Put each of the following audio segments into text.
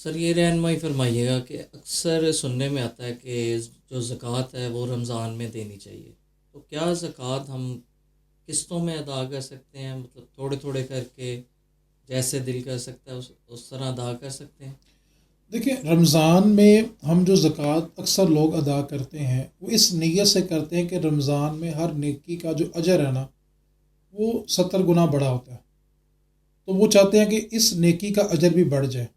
سر یہ رہنمائی فرمائیے گا کہ اکثر سننے میں آتا ہے کہ جو زکوٰۃ ہے وہ رمضان میں دینی چاہیے، تو کیا زکوٰۃ ہم قسطوں میں ادا کر سکتے ہیں؟ مطلب تھوڑے تھوڑے کر کے جیسے دل کر سکتا ہے اس طرح ادا کر سکتے ہیں؟ دیکھیں، رمضان میں ہم جو زکوٰۃ اکثر لوگ ادا کرتے ہیں وہ اس نیت سے کرتے ہیں کہ رمضان میں ہر نیکی کا جو اجر ہے نا، وہ 70 گنا بڑا ہوتا ہے، تو وہ چاہتے ہیں کہ اس نیکی کا اجر بھی بڑھ جائے۔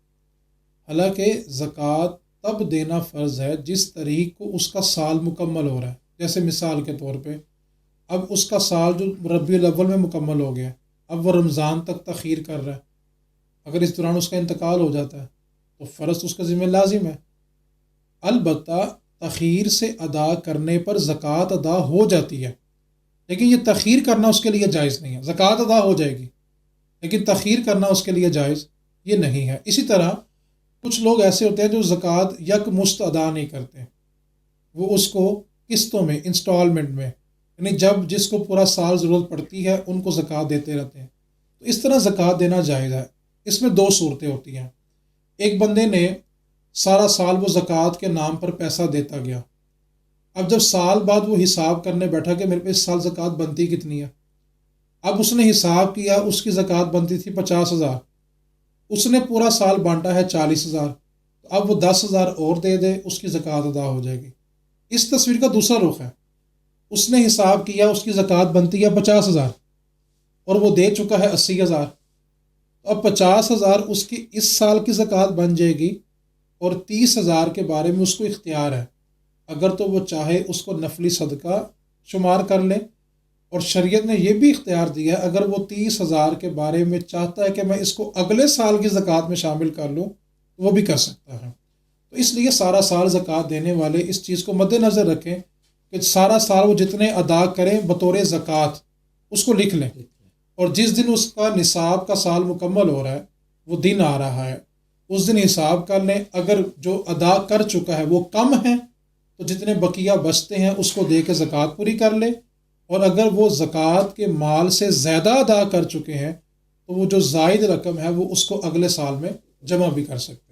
حالانکہ زکوٰۃ تب دینا فرض ہے جس تاریخ کو اس کا سال مکمل ہو رہا ہے۔ جیسے مثال کے طور پہ اب اس کا سال جو ربیع الاول میں مکمل ہو گیا، اب وہ رمضان تک تاخیر کر رہا ہے، اگر اس دوران اس کا انتقال ہو جاتا ہے تو فرض اس کا ذمہ لازم ہے۔ البتہ تاخیر سے ادا کرنے پر زکوٰۃ ادا ہو جاتی ہے، لیکن یہ تاخیر کرنا اس کے لیے جائز نہیں ہے۔ زکوٰۃ ادا ہو جائے گی لیکن تاخیر کرنا اس کے لیے جائز یہ نہیں ہے۔ اسی طرح کچھ لوگ ایسے ہوتے ہیں جو زکوٰۃ یک مشت ادا نہیں کرتے، وہ اس کو قسطوں میں، انسٹالمنٹ میں، یعنی جب جس کو پورا سال ضرورت پڑتی ہے ان کو زکوٰۃ دیتے رہتے ہیں۔ تو اس طرح زکوٰۃ دینا جائز ہے۔ اس میں دو صورتیں ہوتی ہیں۔ ایک بندے نے سارا سال وہ زکوٰۃ کے نام پر پیسہ دیتا گیا، اب جب سال بعد وہ حساب کرنے بیٹھا کہ میرے پہ اس سال زکوٰۃ بنتی کتنی ہے، اب اس نے حساب کیا اس کی زکوٰۃ بنتی تھی 50,000، اس نے پورا سال بانٹا ہے 40,000، تو اب وہ 10,000 اور دے دے، اس کی زکوٰۃ ادا ہو جائے گی۔ اس تصویر کا دوسرا رخ ہے، اس نے حساب کیا اس کی زکوٰۃ بنتی ہے 50,000 اور وہ دے چکا ہے 80,000، اب 50,000 اس کی اس سال کی زکوٰۃ بن جائے گی، اور 30,000 کے بارے میں اس کو اختیار ہے، اگر تو وہ چاہے اس کو نفلی صدقہ شمار کر لے، اور شریعت نے یہ بھی اختیار دیا ہے اگر وہ 30,000 کے بارے میں چاہتا ہے کہ میں اس کو اگلے سال کی زکوٰۃ میں شامل کر لوں تو وہ بھی کر سکتا ہے۔ تو اس لیے سارا سال زکوٰۃ دینے والے اس چیز کو مد نظر رکھیں کہ سارا سال وہ جتنے ادا کریں بطور زکوٰۃ اس کو لکھ لیں، اور جس دن اس کا نصاب کا سال مکمل ہو رہا ہے، وہ دن آ رہا ہے، اس دن حساب کر لیں، اگر جو ادا کر چکا ہے وہ کم ہے تو جتنے بقیہ بچتے ہیں اس کو دے کے زکوٰۃ پوری کر لے، اور اگر وہ زکوٰۃ کے مال سے زیادہ ادا کر چکے ہیں تو وہ جو زائد رقم ہے وہ اس کو اگلے سال میں جمع بھی کر سکتے ہیں۔